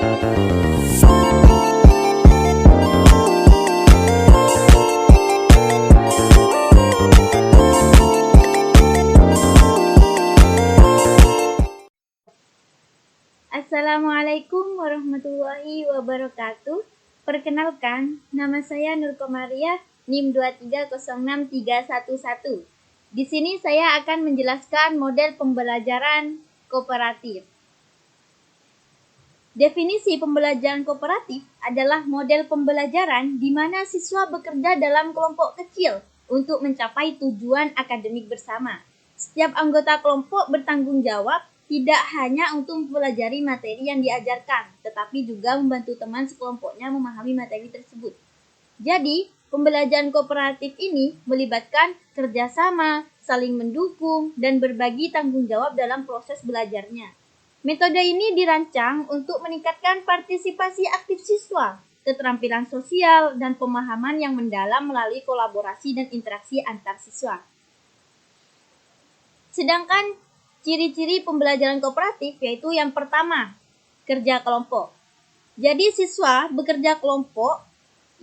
Assalamualaikum warahmatullahi wabarakatuh. Perkenalkan, nama saya Nur Komariah, NIM 2306311. Di sini saya akan menjelaskan model pembelajaran kooperatif. Definisi pembelajaran kooperatif adalah model pembelajaran di mana siswa bekerja dalam kelompok kecil untuk mencapai tujuan akademik bersama. Setiap anggota kelompok bertanggung jawab tidak hanya untuk mempelajari materi yang diajarkan, tetapi juga membantu teman sekelompoknya memahami materi tersebut. Jadi, pembelajaran kooperatif ini melibatkan kerjasama, saling mendukung, dan berbagi tanggung jawab dalam proses belajarnya. Metode ini dirancang untuk meningkatkan partisipasi aktif siswa, keterampilan sosial, dan pemahaman yang mendalam melalui kolaborasi dan interaksi antar siswa. Sedangkan ciri-ciri pembelajaran kooperatif yaitu yang pertama, kerja kelompok. Jadi siswa bekerja kelompok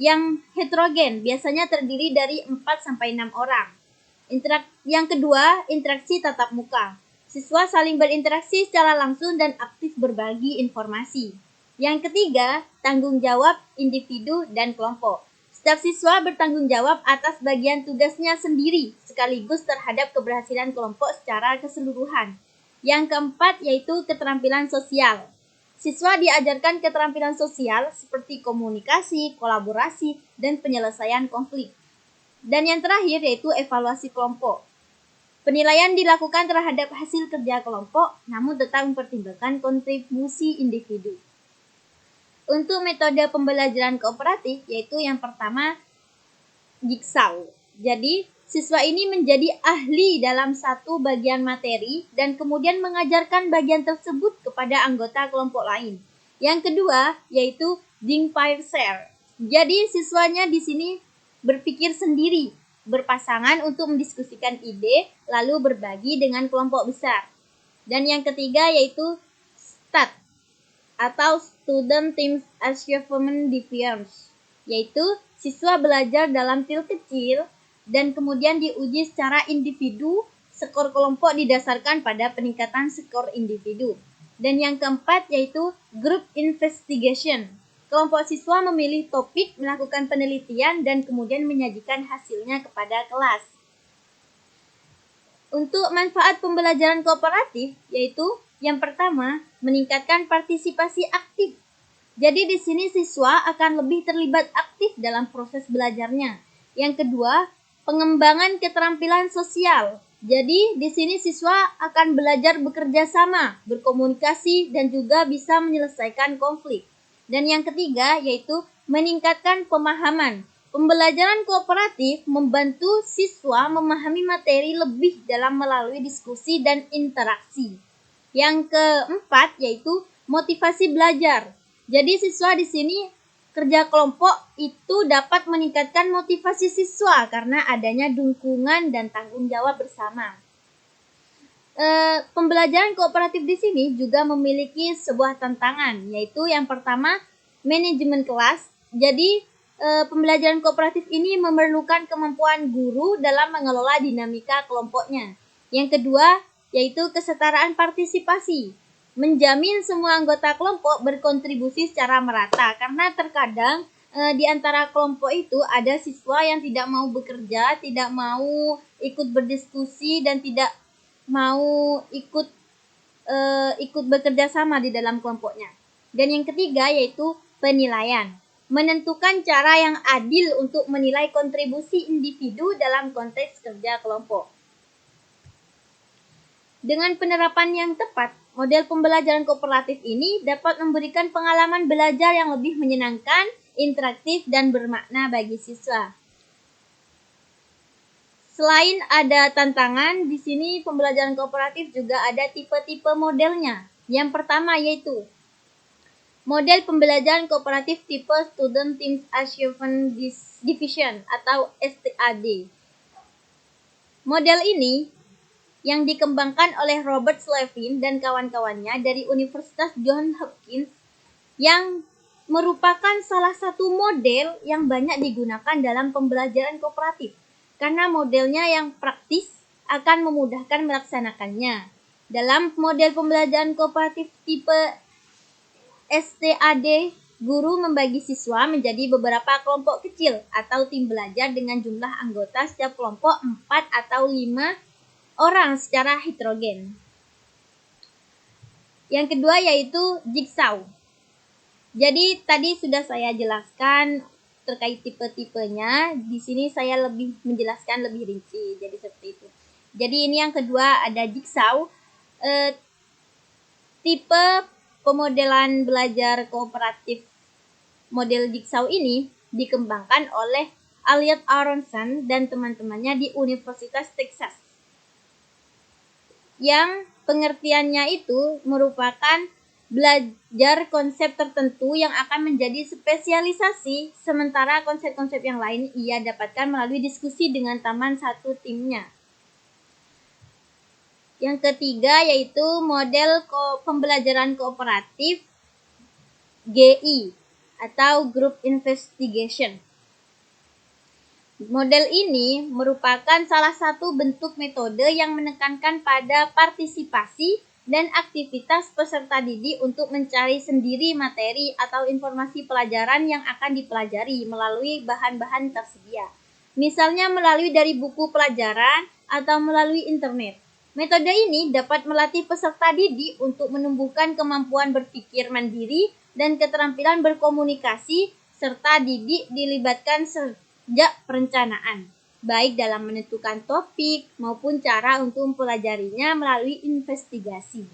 yang heterogen, biasanya terdiri dari 4-6 orang. Yang kedua, interaksi tatap muka. Siswa saling berinteraksi secara langsung dan aktif berbagi informasi. Yang ketiga, tanggung jawab individu dan kelompok. Setiap siswa bertanggung jawab atas bagian tugasnya sendiri, sekaligus terhadap keberhasilan kelompok secara keseluruhan. Yang keempat yaitu keterampilan sosial. Siswa diajarkan keterampilan sosial seperti komunikasi, kolaborasi, dan penyelesaian konflik. Dan yang terakhir yaitu evaluasi kelompok. Penilaian dilakukan terhadap hasil kerja kelompok, namun tetap mempertimbangkan kontribusi individu. Untuk metode pembelajaran kooperatif, yaitu yang pertama, jigsaw. Jadi, siswa ini menjadi ahli dalam satu bagian materi dan kemudian mengajarkan bagian tersebut kepada anggota kelompok lain. Yang kedua, yaitu think pair share. Jadi, siswanya di sini berpikir sendiri, berpasangan untuk mendiskusikan ide, lalu berbagi dengan kelompok besar. Dan yang ketiga, yaitu STAT, atau Student Team Achievement Difference, yaitu siswa belajar dalam tim kecil dan kemudian diuji secara individu, skor kelompok didasarkan pada peningkatan skor individu. Dan yang keempat yaitu Group Investigation. Kelompok siswa memilih topik, melakukan penelitian, dan kemudian menyajikan hasilnya kepada kelas. Untuk manfaat pembelajaran kooperatif yaitu yang pertama, meningkatkan partisipasi aktif. Jadi di sini siswa akan lebih terlibat aktif dalam proses belajarnya. Yang kedua, pengembangan keterampilan sosial. Jadi di sini siswa akan belajar bekerja sama, berkomunikasi, dan juga bisa menyelesaikan konflik. Dan yang ketiga yaitu meningkatkan pemahaman. Pembelajaran kooperatif membantu siswa memahami materi lebih dalam melalui diskusi dan interaksi. Yang keempat yaitu motivasi belajar. Jadi siswa di sini kerja kelompok itu dapat meningkatkan motivasi siswa karena adanya dukungan dan tanggung jawab bersama. Pembelajaran kooperatif di sini juga memiliki sebuah tantangan, yaitu yang pertama manajemen kelas. Jadi pembelajaran kooperatif ini memerlukan kemampuan guru dalam mengelola dinamika kelompoknya. Yang kedua yaitu kesetaraan partisipasi. Menjamin semua anggota kelompok berkontribusi secara merata, karena terkadang di antara kelompok itu ada siswa yang tidak mau bekerja, tidak mau ikut berdiskusi, dan tidak mau ikut bekerja sama di dalam kelompoknya. Dan yang ketiga yaitu penilaian. Menentukan cara yang adil untuk menilai kontribusi individu dalam konteks kerja kelompok. Dengan penerapan yang tepat, model pembelajaran kooperatif ini dapat memberikan pengalaman belajar yang lebih menyenangkan, interaktif, dan bermakna bagi siswa. Selain ada tantangan, di sini pembelajaran kooperatif juga ada tipe-tipe modelnya. Yang pertama yaitu model pembelajaran kooperatif tipe Student Team Achievement Division atau STAD. Model ini yang dikembangkan oleh Robert Slevin dan kawan-kawannya dari Universitas Johns Hopkins yang merupakan salah satu model yang banyak digunakan dalam pembelajaran kooperatif karena modelnya yang praktis akan memudahkan melaksanakannya. Dalam model pembelajaran kooperatif tipe STAD, guru membagi siswa menjadi beberapa kelompok kecil atau tim belajar dengan jumlah anggota setiap kelompok 4 atau 5 orang secara heterogen. Yang kedua yaitu jigsaw. Jadi tadi sudah saya jelaskan terkait tipe-tipenya. Di sini saya lebih menjelaskan lebih rinci. Jadi seperti itu. Jadi ini yang kedua ada jigsaw. Tipe pemodelan belajar kooperatif model jigsaw ini dikembangkan oleh Elliot Aronson dan teman-temannya di Universitas Texas. Yang pengertiannya itu merupakan belajar konsep tertentu yang akan menjadi spesialisasi, sementara konsep-konsep yang lain ia dapatkan melalui diskusi dengan teman satu timnya. Yang ketiga yaitu model pembelajaran kooperatif GI atau Group Investigation. Model ini merupakan salah satu bentuk metode yang menekankan pada partisipasi dan aktivitas peserta didik untuk mencari sendiri materi atau informasi pelajaran yang akan dipelajari melalui bahan-bahan tersedia. Misalnya melalui dari buku pelajaran atau melalui internet. Metode ini dapat melatih peserta didik untuk menumbuhkan kemampuan berpikir mandiri dan keterampilan berkomunikasi, serta didik dilibatkan sejak perencanaan, baik dalam menentukan topik maupun cara untuk mempelajarinya melalui investigasi.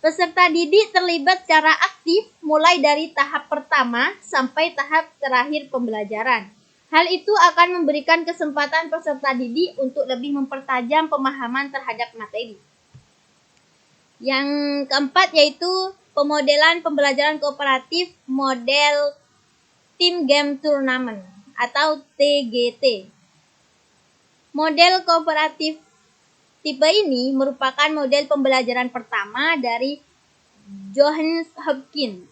Peserta didik terlibat secara aktif mulai dari tahap pertama sampai tahap terakhir pembelajaran. Hal itu akan memberikan kesempatan peserta didik untuk lebih mempertajam pemahaman terhadap materi. Yang keempat yaitu pemodelan pembelajaran kooperatif model Team Game Tournament atau TGT. Model kooperatif tipe ini merupakan model pembelajaran pertama dari Johns Hopkins,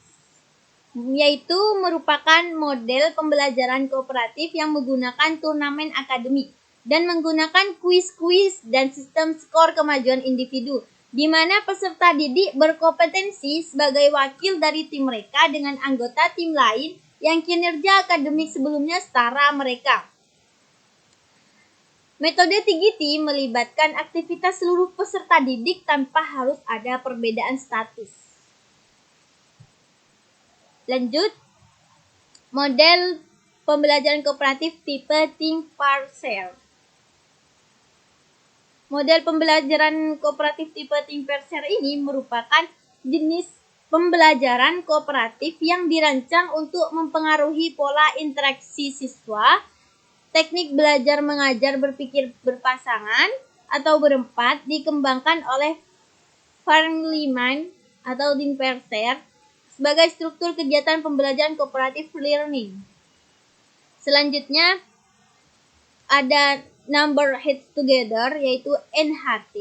yaitu merupakan model pembelajaran kooperatif yang menggunakan turnamen akademik dan menggunakan kuis-kuis dan sistem skor kemajuan individu, di mana peserta didik berkompetensi sebagai wakil dari tim mereka dengan anggota tim lain yang kinerja akademik sebelumnya setara mereka. Metode TGT melibatkan aktivitas seluruh peserta didik tanpa harus ada perbedaan status. Lanjut, model pembelajaran kooperatif tipe Think Pair Share. Model pembelajaran kooperatif tipe Think Pair Share ini merupakan jenis pembelajaran kooperatif yang dirancang untuk mempengaruhi pola interaksi siswa, teknik belajar mengajar berpikir berpasangan atau berempat dikembangkan oleh Farnleyman atau Think Pair Share sebagai struktur kegiatan pembelajaran kooperatif learning. Selanjutnya ada Number Heads Together yaitu NHT,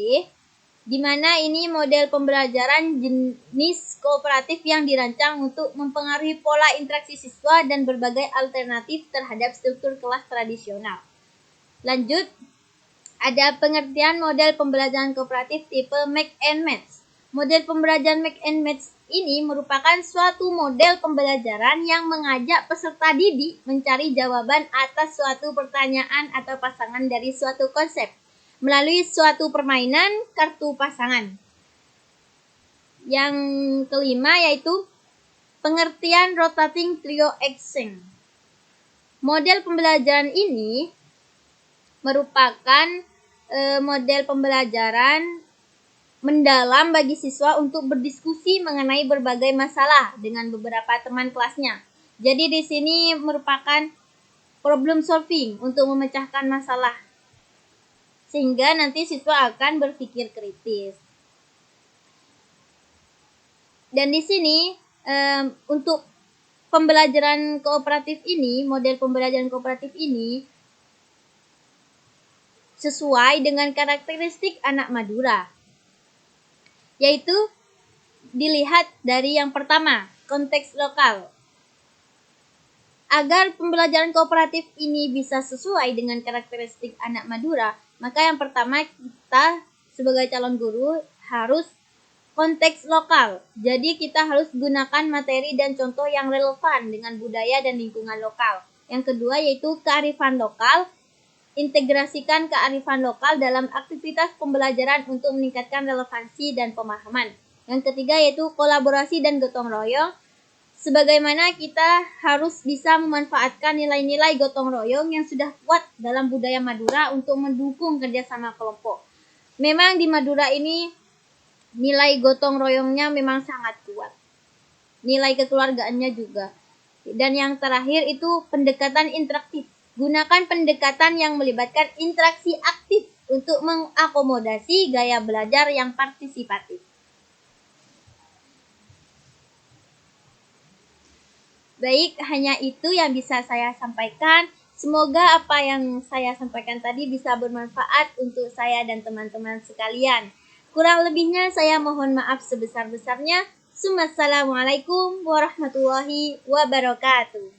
di mana ini model pembelajaran jenis kooperatif yang dirancang untuk mempengaruhi pola interaksi siswa dan berbagai alternatif terhadap struktur kelas tradisional. Lanjut, ada pengertian model pembelajaran kooperatif tipe Mix and Match. Model pembelajaran Mix and Match ini merupakan suatu model pembelajaran yang mengajak peserta didik mencari jawaban atas suatu pertanyaan atau pasangan dari suatu konsep melalui suatu permainan kartu pasangan. Yang kelima yaitu pengertian rotating trio action. Model pembelajaran ini merupakan model pembelajaran mendalam bagi siswa untuk berdiskusi mengenai berbagai masalah dengan beberapa teman kelasnya. Jadi di sini merupakan problem solving untuk memecahkan masalah, sehingga nanti siswa akan berpikir kritis. Dan di sini untuk pembelajaran kooperatif ini, model pembelajaran kooperatif ini sesuai dengan karakteristik anak Madura, yaitu dilihat dari yang pertama, konteks lokal. Agar pembelajaran kooperatif ini bisa sesuai dengan karakteristik anak Madura, maka yang pertama kita sebagai calon guru harus konteks lokal. Jadi kita harus gunakan materi dan contoh yang relevan dengan budaya dan lingkungan lokal. Yang kedua yaitu kearifan lokal. Integrasikan kearifan lokal dalam aktivitas pembelajaran untuk meningkatkan relevansi dan pemahaman. Yang ketiga yaitu kolaborasi dan gotong royong. Sebagaimana kita harus bisa memanfaatkan nilai-nilai gotong royong yang sudah kuat dalam budaya Madura untuk mendukung kerjasama kelompok. Memang di Madura ini nilai gotong royongnya memang sangat kuat. Nilai kekeluargaannya juga. Dan yang terakhir itu pendekatan interaktif. Gunakan pendekatan yang melibatkan interaksi aktif untuk mengakomodasi gaya belajar yang partisipatif. Baik, hanya itu yang bisa saya sampaikan. Semoga apa yang saya sampaikan tadi bisa bermanfaat untuk saya dan teman-teman sekalian. Kurang lebihnya saya mohon maaf sebesar-besarnya. Assalamualaikum warahmatullahi wabarakatuh.